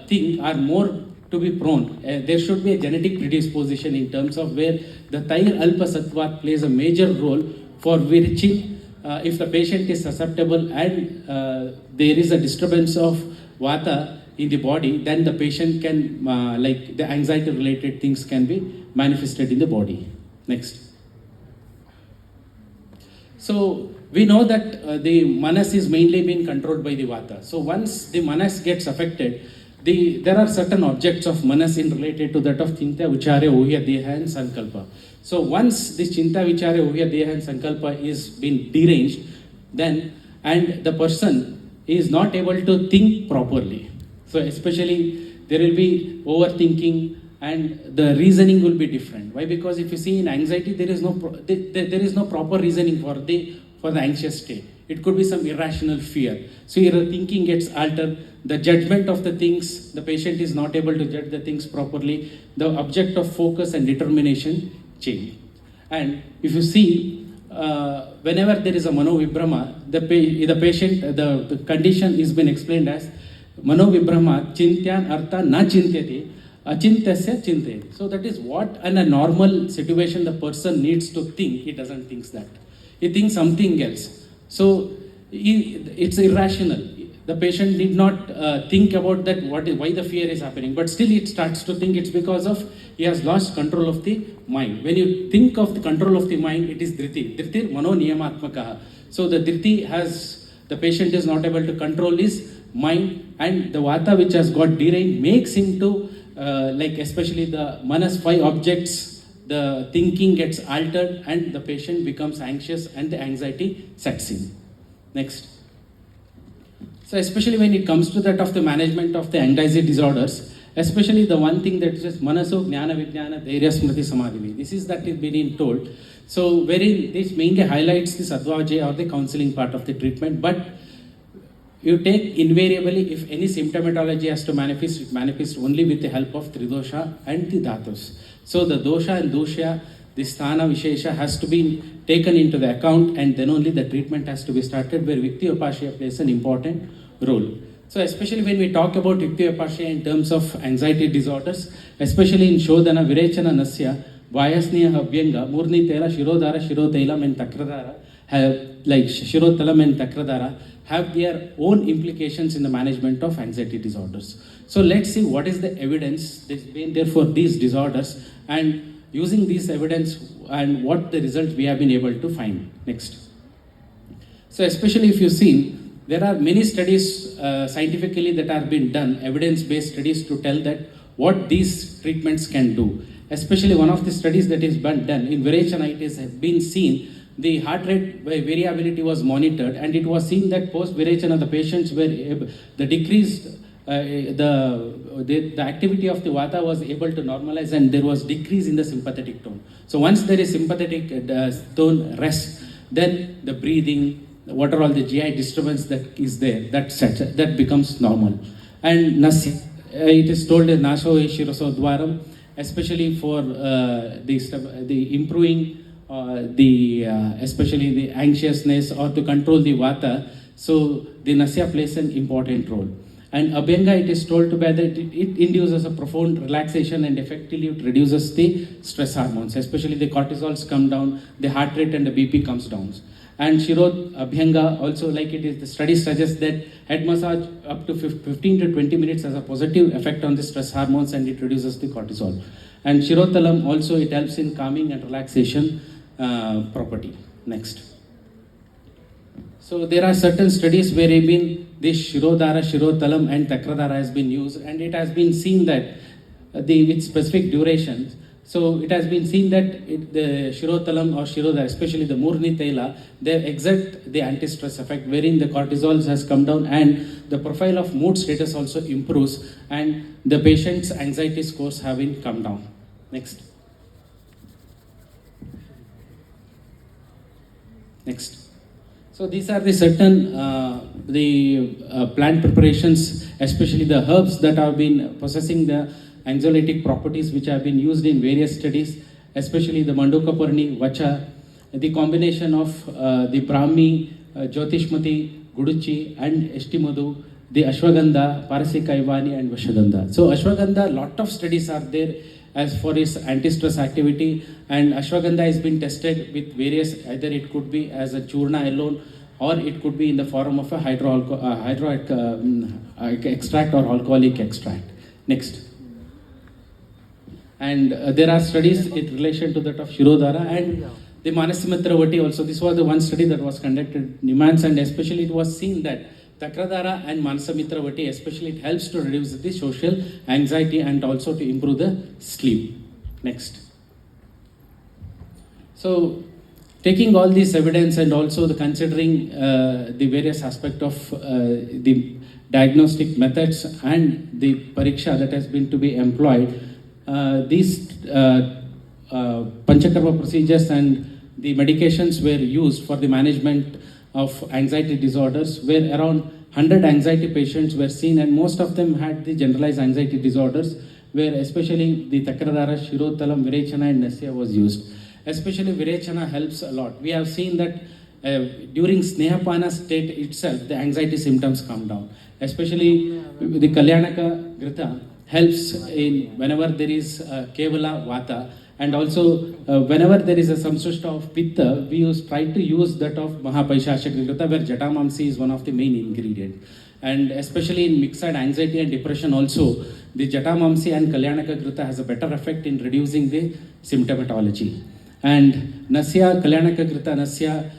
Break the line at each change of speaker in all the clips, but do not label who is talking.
thing are more to be prone. There should be a genetic predisposition in terms of where the Thair Alpa Sattva plays a major role for reaching if the patient is susceptible and there is a disturbance of Vata in the body, then the patient can, like the anxiety related things can be manifested in the body. Next. So we know that the manas is mainly being controlled by the Vata. So once the manas gets affected, there are certain objects of manas in related to that of Chinta, Vicharya, Ohya, Deha and Sankalpa. So once this Chinta, Vicharya, Ohya, Deha and Sankalpa is been deranged, then and the person is not able to think properly. So especially there will be overthinking and the reasoning will be different. Why? Because if you see in anxiety, there is no proper reasoning for the anxious state. It could be some irrational fear. So your thinking gets altered. The judgment of the things, the patient is not able to judge the things properly. The object of focus and determination change. And if you see, whenever there is a manovibhrama, the patient, the condition is been explained as manovibhrama chintyan artha na chintyati achintasya chinte. So that is what in a normal situation the person needs to think. He doesn't think that. He thinks something else. So it's irrational. The patient did not think about that why the fear is happening, but still it starts to think it's because of he has lost control of the mind. When you think of the control of the mind, it is dhriti. Dhritir mano niyamatmakaha. So the dhriti the patient is not able to control his mind, and the vata which has got deranged makes him to like especially the manas 5 objects, the thinking gets altered and the patient becomes anxious and the anxiety sets in. Next. So especially when it comes to that of the management of the anxiety disorders, especially the one thing that is manaso jnana vijnana dhairya smriti samadhi. This is that is being told. So wherein this mainly highlights the sadhvajaya or the counseling part of the treatment, but you take invariably if any symptomatology has to manifest, it manifests only with the help of tridosha and the dhatus. So the dosha and dosha, the sthana vishesha has to be taken into the account, and then only the treatment has to be started, where Vyukti plays an important role. So especially when we talk about Vyukti in terms of anxiety disorders, especially in Shodhana, Virechana, Nasya, Vayasniya, Abhyanga, Murni Tela, Shirodhara, Shirotailam and Takradhara, like Shirotalam and Takradhara, have their own implications in the management of anxiety disorders. So let's see what is the evidence that's been there for these disorders, and using this evidence and what the result we have been able to find. Next. So especially if you've seen, there are many studies scientifically that have been done, evidence-based studies to tell that what these treatments can do. Especially one of the studies that is been done in Virechanitis has been seen, the heart rate variability was monitored, and it was seen that post-Virechana the patients were the decreased the activity of the vata was able to normalize, and there was decrease in the sympathetic tone. So once there is sympathetic tone rest, then the breathing, what are all the GI disturbance that is there, that becomes normal. And Nasya, it is told as Naso Shiroso Dwaram, especially for the improving especially the anxiousness or to control the vata. So the Nasya plays an important role. And Abhyanga, it is told to be that it induces a profound relaxation and effectively it reduces the stress hormones, especially the cortisols come down, the heart rate and the BP comes down. And Shirot Abhyanga also, like it is, the study suggests that head massage up to 15 to 20 minutes has a positive effect on the stress hormones and it reduces the cortisol. And Shirotalam also, it helps in calming and relaxation property. Next. So there are certain studies where this Shirodhara, Shirotalam and Takradhara has been used, and it has been seen that with specific durations. So it has been seen that the Shirotalam or Shirodhara, especially the Murni Tela, they exert the anti-stress effect, wherein the cortisol has come down and the profile of mood status also improves, and the patient's anxiety scores have been come down. Next. Next. So these are the certain plant preparations, especially the herbs that have been possessing the anxiolytic properties, which have been used in various studies, especially the Mandokaparni, Vacha, the combination of the Brahmi, Jyotishmati, Guduchi and Eshtimadu, the ashwagandha, parasikaivani and vashagandha. So ashwagandha, lot of studies are there as for its anti-stress activity, and ashwagandha has been tested with various, either it could be as a churna alone, or it could be in the form of a extract or alcoholic extract. Next. And there are studies in relation to that of Shirodhara and the Manasimitra Vati also. This was the one study that was conducted in Nimans, and especially it was seen that Takradhara and Manasamitra Vati, especially it helps to reduce the social anxiety and also to improve the sleep. Next. So, taking all this evidence and also the considering the various aspects of the diagnostic methods and the pariksha that has been to be employed, these Panchakarma procedures and the medications were used for the management of anxiety disorders, where around 100 anxiety patients were seen, and most of them had the generalized anxiety disorders, where especially the Takradhara, Shirotalam, Virechana and Nasya was used. Especially Virechana helps a lot. We have seen that during Snehapana state itself, the anxiety symptoms come down. Especially the Kalyanaka Grita helps in whenever there is Kevala Vata, and also whenever there is some sort of Pitta, we try to use that of Mahapaishashaka Grita, where Jatamamsi is one of the main ingredients. And especially in mixed anxiety and depression also, the Jatamamsi and Kalyanaka Grita has a better effect in reducing the symptomatology. And Nasya, Kalyanaka Grita Nasya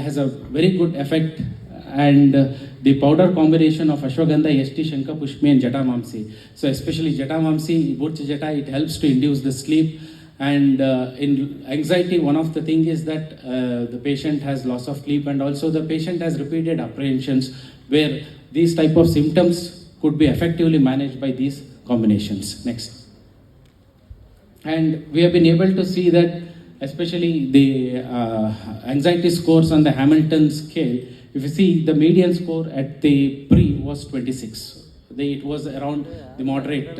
has a very good effect, and the powder combination of Ashwagandha, Yashti, Shankapushmi and Jatamamsi. So especially Jatamamsi, Burcha Jata, it helps to induce the sleep. And in anxiety, one of the things is that the patient has loss of sleep, and also the patient has repeated apprehensions, where these type of symptoms could be effectively managed by these combinations. Next. And we have been able to see that especially the anxiety scores on the Hamilton scale, if you see the median score at the pre was 26. It was around the moderate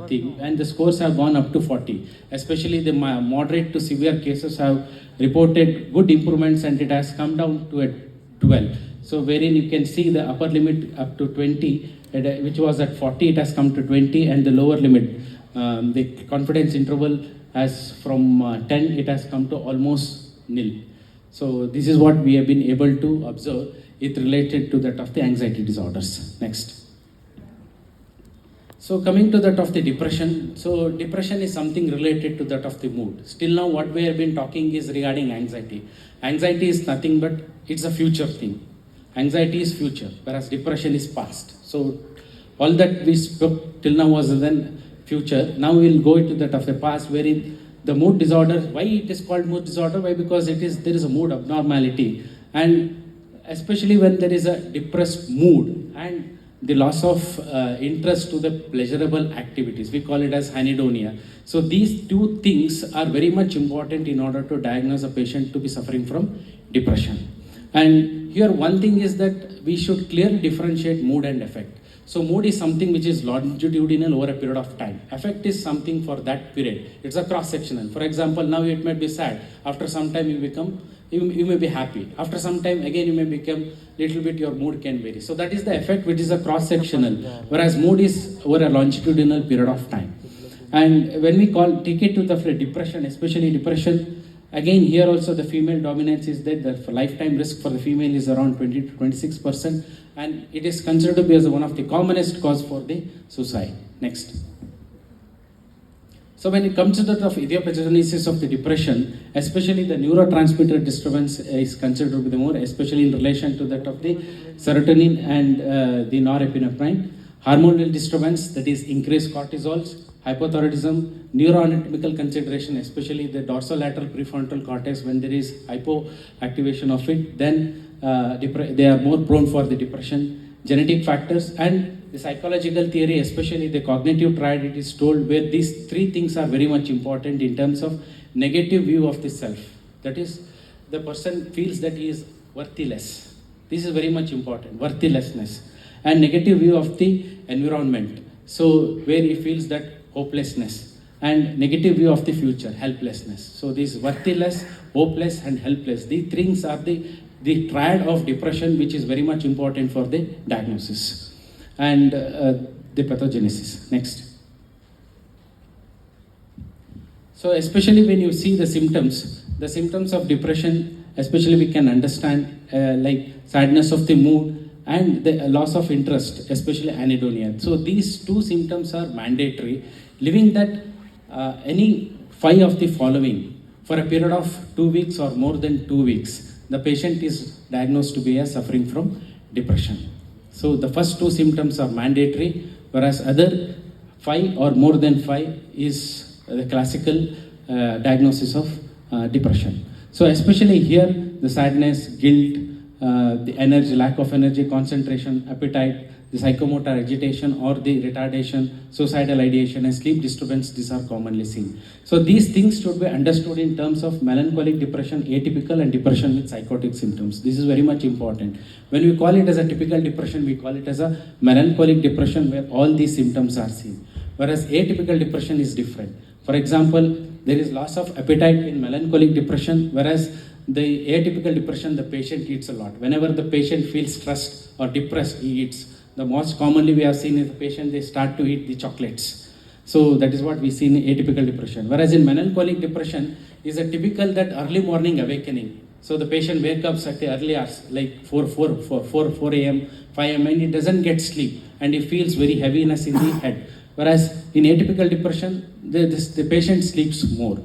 thing, and the scores have gone up to 40. Especially the moderate to severe cases have reported good improvements, and it has come down to a 12. So wherein you can see the upper limit up to 20, which was at 40, it has come to 20, and the lower limit, the confidence interval has from 10, it has come to almost nil. So this is what we have been able to observe it related to that of the anxiety disorders. Next. So coming to that of the depression. So depression is something related to that of the mood. Still now what we have been talking is regarding anxiety. Anxiety is nothing but it's a future thing. Anxiety is future, whereas depression is past. So all that we spoke till now was then future. Now we will go into that of the past, wherein the mood disorder, why it is called mood disorder? Why? Because there is a mood abnormality, and especially when there is a depressed mood and the loss of interest to the pleasurable activities, we call it as anhedonia. So these two things are very much important in order to diagnose a patient to be suffering from depression. And here one thing is that we should clearly differentiate mood and affect. So mood is something which is longitudinal over a period of time. Affect is something for that period. It's a cross-sectional. For example, now it might be sad. After some time you may be happy. After some time again you may become little bit, your mood can vary. So that is the effect, which is a cross-sectional, whereas mood is over a longitudinal period of time. And when we take it to the depression, especially depression, again here also the female dominance is there. The lifetime risk for the female is around 20 to 26%, and it is considered to be as one of the commonest cause for the suicide. Next. So when it comes to the idiopathogenesis of the depression, especially the neurotransmitter disturbance is considered to be the more, especially in relation to that of the serotonin and the norepinephrine. Hormonal disturbance, that is increased cortisols, hypothyroidism, neuroanatomical consideration, especially the dorsolateral prefrontal cortex, when there is hypoactivation of it, then they are more prone for the depression. Genetic factors and the psychological theory, especially the cognitive triad, it is told, where these three things are very much important in terms of negative view of the self. That is, the person feels that he is worthless. This is very much important, worthlessness. And negative view of the environment. So where he feels that hopelessness, and negative view of the future, helplessness. So this worthless, hopeless and helpless, these things are the triad of depression, which is very much important for the diagnosis. and the pathogenesis. Next. So especially when you see the symptoms of depression, especially we can understand like sadness of the mood and the loss of interest, especially anhedonia. So these two symptoms are mandatory. Living that any 5 of the following for a period of 2 weeks or more than 2 weeks, the patient is diagnosed to be as suffering from depression. So the first two symptoms are mandatory, whereas other 5 or more than 5 is the classical diagnosis of depression. So especially here, the sadness, guilt, the energy, lack of energy, concentration, appetite, the psychomotor agitation or the retardation, suicidal ideation and sleep disturbance, these are commonly seen. So these things should be understood in terms of melancholic depression, atypical and depression with psychotic symptoms. This is very much important. When we call it as a typical depression, we call it as a melancholic depression where all these symptoms are seen. Whereas atypical depression is different. For example, there is loss of appetite in melancholic depression, whereas the atypical depression, the patient eats a lot. Whenever the patient feels stressed or depressed, he eats. The most commonly we have seen is the patient, they start to eat the chocolates. So that is what we see in atypical depression. Whereas in melancholic depression is a typical that early morning awakening. So the patient wakes up at the early hours, like 4 a.m., 5 a.m. and he doesn't get sleep and he feels very heaviness in the head. Whereas in atypical depression, the patient sleeps more.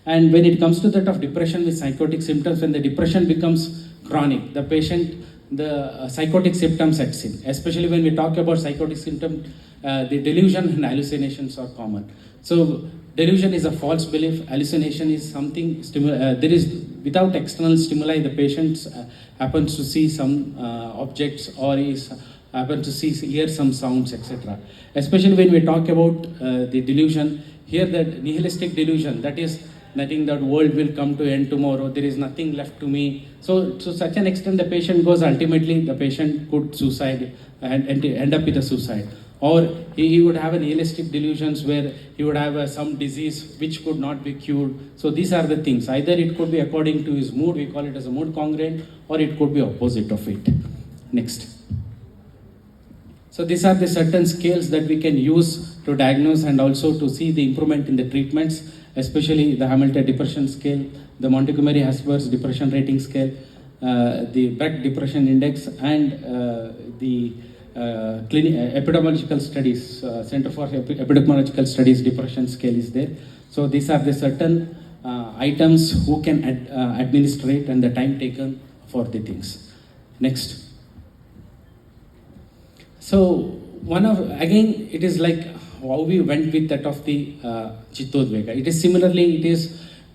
And when it comes to that of depression with psychotic symptoms, when the depression becomes chronic, the psychotic symptoms sets in. Especially when we talk about psychotic symptoms, the delusion and hallucinations are common. So delusion is a false belief. Hallucination is something there is without external stimuli. The patient happens to see some objects or happens to hear some sounds, etc. Especially when we talk about the delusion, here the nihilistic delusion, that is nothing, that world will come to end tomorrow, there is nothing left to me. So to such an extent the patient goes, ultimately the patient could suicide and end up with a suicide. Or he would have a nihilistic delusions where he would have some disease which could not be cured. So these are the things. Either it could be according to his mood, we call it as a mood congruent, or it could be opposite of it. Next. So these are the certain scales that we can use to diagnose and also to see the improvement in the treatments, especially the Hamilton Depression Scale, the Montgomery-Åsberg's Depression Rating Scale, the Beck Depression Index, and the Epidemiological Studies, Center for Epidemiological Studies Depression Scale is there. So these are the certain items who can administer it and the time taken for the things. Next. So again, it is like how we went with that of the Chittodvega. It is similarly,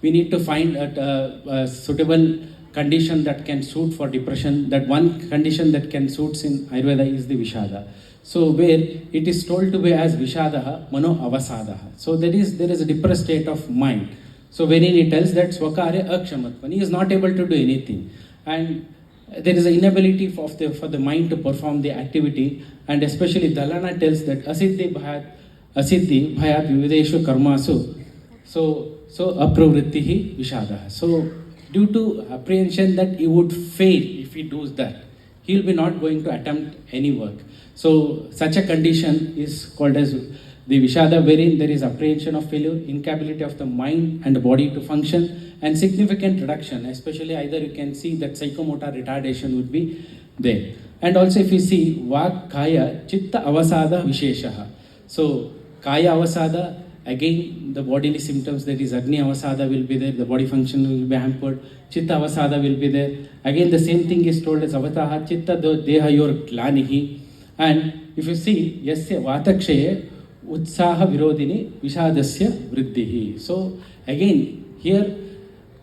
we need to find a suitable condition that can suit for depression. That one condition that can suit in Ayurveda is the Vishada. So where it is told to be as Vishadaha, Mano Avasadaha. So there is a depressed state of mind. So wherein it tells that Swakarya Akshamatvan, he is not able to do anything. And there is an inability for the mind to perform the activity, and especially Dalana tells that Asiddhi bhayat vivideshu karmasu, so apravrittihi vishadaha. So due to apprehension that he would fail if he does that, he will be not going to attempt any work. So such a condition is called as the Vishada, wherein there is apprehension of failure, incapability of the mind and the body to function, and significant reduction, especially either you can see that psychomotor retardation would be there. And also if you see Vak Kaya Chitta Avasada Visheshaha. So Kaya Avasada, again the bodily symptoms, that is Agni Avasada will be there, the body function will be hampered, Chitta Avasada will be there. Again the same thing is told as Avataha Chitta Deha Yor Glanihi. And if you see, Yasya Vatakshaye Utsaha Virodini Vishadasya Vriddhihi. So again here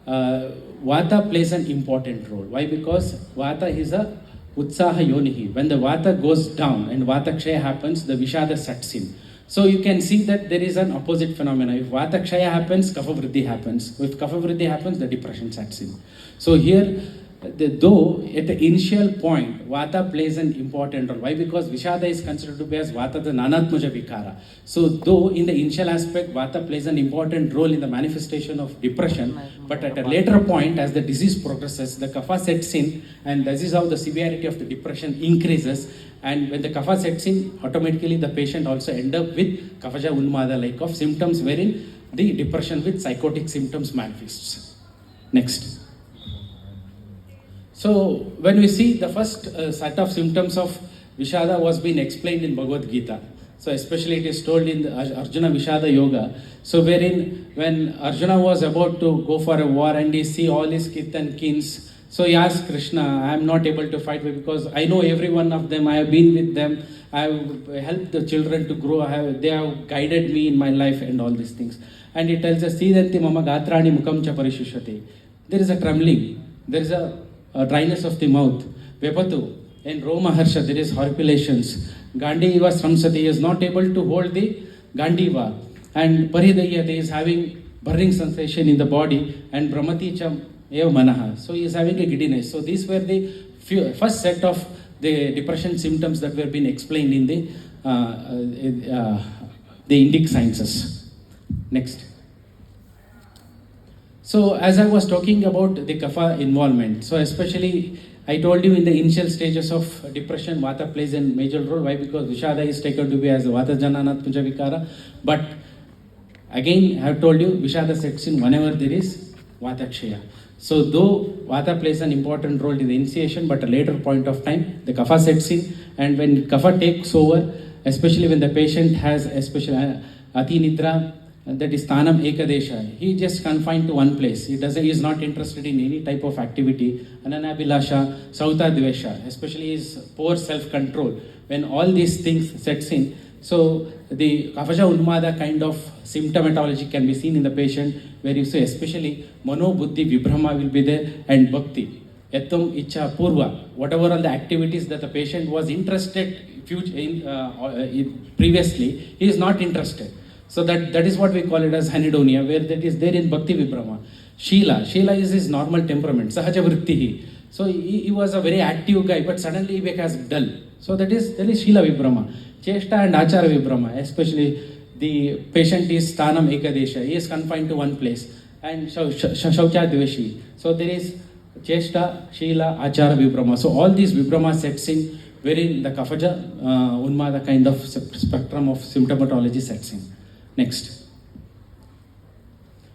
Vata plays an important role. Why? Because Vata is a Utsaha Yonihi. When the Vata goes down and Vata Kshaya happens, the Vishada sets in. So you can see that there is an opposite phenomena. If Vata Kshaya happens, Kapha Vriddhi happens. If Kapha Vriddhi happens, the depression sets in. So here, though at the initial point, Vata plays an important role. Why? Because Vishada is considered to be as Vata the Nanatmaja Vikara. So though in the initial aspect, Vata plays an important role in the manifestation of depression, but at a later point, as the disease progresses, the Kapha sets in, and this is how the severity of the depression increases, And when the kapha sets in, automatically the patient also end up with kaphaja unmada like of symptoms wherein the depression with psychotic symptoms manifests. Next. So when we see the first set of symptoms of Vishada was being explained in Bhagavad Gita. So especially it is told in the Arjuna Vishada Yoga. So wherein when Arjuna was about to go for a war and he see all his kith and kins, so he asked Krishna, I am not able to fight because I know every one of them, I have been with them, I have helped the children to grow, they have guided me in my life and all these things. And he tells us, Siddhanti mama gatrani mukam cha parishishati. There is a trembling, there is a dryness of the mouth. Vepatu, in Roma Harsha, there is horripilations. Gandiva Sramsati is not able to hold the Gandiva. And Paridayate is having burning sensation in the body. And Brahmati Cham Eva Manaha. So he is having a giddiness. So these were the first set of the depression symptoms that were being explained in the Indic sciences. Next. So as I was talking about the kapha involvement, so especially I told you in the initial stages of depression, Vata plays a major role. Why? Because Vishada is taken to be as Vata Jananat Punja Vikara. But again, I have told you, Vishada sets in whenever there is Vata Kshaya. So though Vata plays an important role in the initiation, but at a later point of time, the kapha sets in. And when kapha takes over, especially when the patient has especially Ati Nidra, that is Thanam Ekadesha. He just confined to one place. He is not interested in any type of activity. Ananabhilasha, Sauta Dvesha, especially his poor self-control. When all these things sets in, so the kaphaja unmada kind of symptomatology can be seen in the patient, where you say especially mano buddhi vibhrama will be there and bhakti. Yatam icha purva, whatever all the activities that the patient was interested in previously, he is not interested. So that is what we call it as anhedonia, where that is there in Bhakti Vibrama. Sheela is his normal temperament, Sahaja Vrittihi. So he was a very active guy, but suddenly he becomes dull. So that is Sheela Vibrama. Cheshta and Achara Vibrama, especially the patient is Sthanam Ekadesha, he is confined to one place. And Shaucha Dveshi. So there is Cheshta, Sheela, Achara Vibrama. So all these Vibrama sets in, wherein the Kaphaja Unmada kind of spectrum of symptomatology sets in. Next.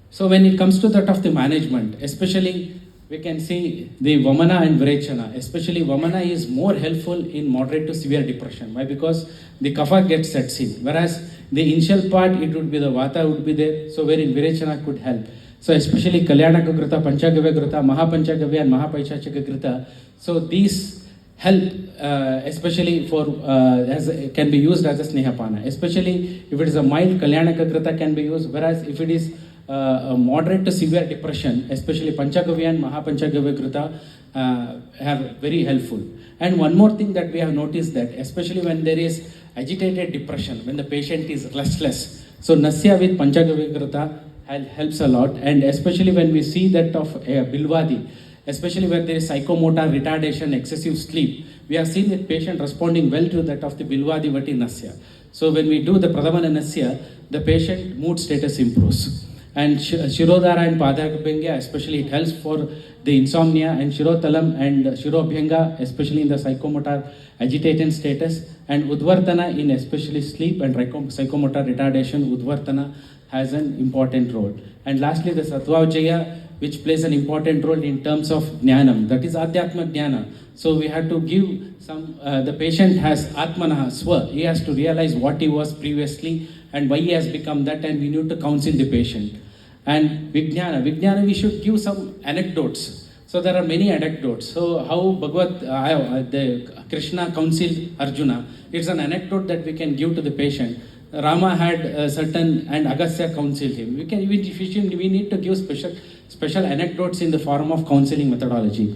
So when it comes to that of the management, especially we can see the Vamana and Virechana. Especially Vamana is more helpful in moderate to severe depression. Why? Because the kapha gets sets in. Whereas the initial part, it would be the Vata would be there. So wherein Virechana could help. So especially Kalyanaka Grita, Panchagavya Grita, Mahapanchagavya and Mahapaichachaka Grita. So these help, especially for can be used as a snehapana. Especially if it is a mild Kalyanaka Grita can be used, whereas if it is a moderate to severe depression, especially Panchagavya and Mahapanchagavya Grita are very helpful. And one more thing that we have noticed, that especially when there is agitated depression, when the patient is restless, so Nasya with Panchagavya Grita helps a lot. And especially when we see that of Bilvadi, especially when there is psychomotor retardation, excessive sleep, we have seen that patient responding well to that of the Bilvadi Vati Nasya. So when we do the Pradhamana Nasya, the patient mood status improves. And Shirodhara and Padakabhyanga, especially it helps for the insomnia, and Shirotalam and Shirobhyanga, especially in the psychomotor agitated status, and Udvartana in especially sleep and psychomotor retardation. Udvartana has an important role. And lastly, the Sattvajaya, which plays an important role in terms of Jnanam, that is Adhyatma Jnana. So we have to give some, the patient has Atmanaha, Swa, he has to realize what he was previously and why he has become that, and we need to counsel the patient. And Vijnana, we should give some anecdotes. So there are many anecdotes. So how the Krishna counseled Arjuna, it's an anecdote that we can give to the patient. Rama had a certain, and Agastya counseled him. We need to give special anecdotes in the form of counseling methodology.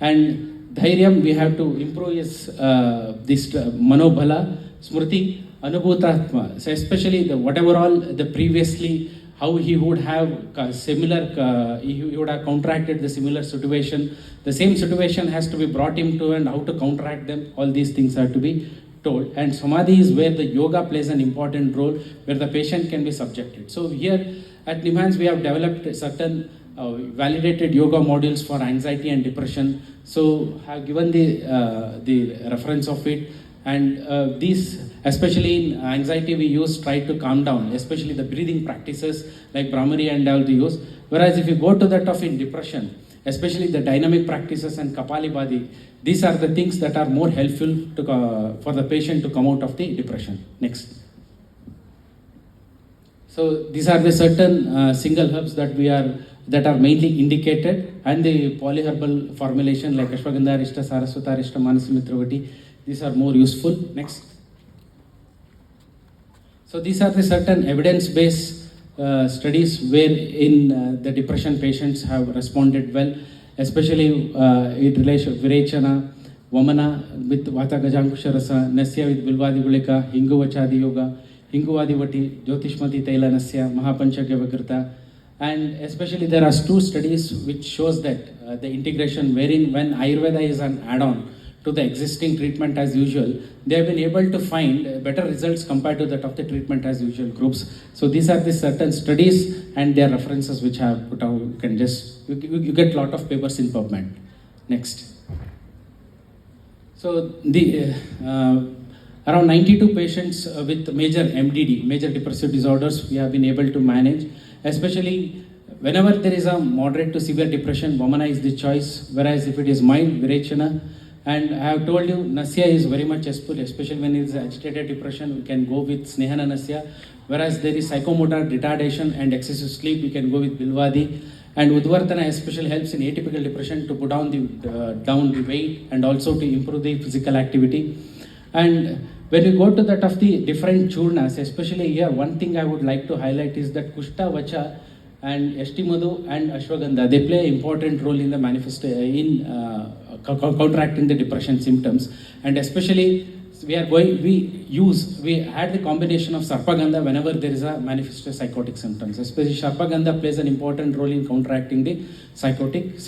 And Dhairyam, we have to improve his this Manobhala, Smriti, Anubhutatma. So especially whatever all the previously, how he would have similar, he would have contracted the similar situation. The same situation has to be brought him to, and how to counteract them. All these things are to be told. And Samadhi is where the yoga plays an important role, where the patient can be subjected. So here at NIMHANS we have developed certain validated yoga modules for anxiety and depression. So I have given the reference of it. And these, especially in anxiety, we use try to calm down, especially the breathing practices like Brahmari and all we use. Whereas if you go to that of in depression, especially the dynamic practices and Kapalibhati, these are the things that are more helpful to, for the patient to come out of the depression. Next. So these are the certain single herbs that are mainly indicated, and the polyherbal formulation like Ashwagandha, Arishta, Saraswata, Arishta, Manasi, Mitravati, these are more useful. Next. So these are the certain evidence-based studies where in the depression patients have responded well, especially in relation Virechana, Vamana with Vata Gajankusha Rasa, Nasya with Bilvadi Gulika, Hinguvachadi Yoga, Hinguvadivati, Jyotishmati Taila Nasya, Mahapanchagya Vakrita. And especially there are two studies which shows that the integration wherein when Ayurveda is an add-on to the existing treatment as usual, they have been able to find better results compared to that of the treatment as usual groups. So these are the certain studies and their references which I have put out. You can just, you get a lot of papers in PubMed. Next. So the around 92 patients with major MDD, major depressive disorders, we have been able to manage. Especially whenever there is a moderate to severe depression, Vamana is the choice. Whereas if it is mild, Virechana. And I have told you, Nasya is very much useful, especially when it is agitated depression, we can go with Snehana Nasya. Whereas there is psychomotor retardation and excessive sleep, we can go with Bilvadi. And Udvartana especially helps in atypical depression to put down the weight and also to improve the physical activity. And when you go to that of the different churnas, especially here, one thing I would like to highlight is that Kushta Vacha and Yashti Madhu and Ashwagandha, they play an important role in the counteracting the depression symptoms. And especially we had the combination of Sarpagandha whenever there is a manifested psychotic symptoms. Especially Sarpagandha plays an important role in counteracting the psychotic symptoms.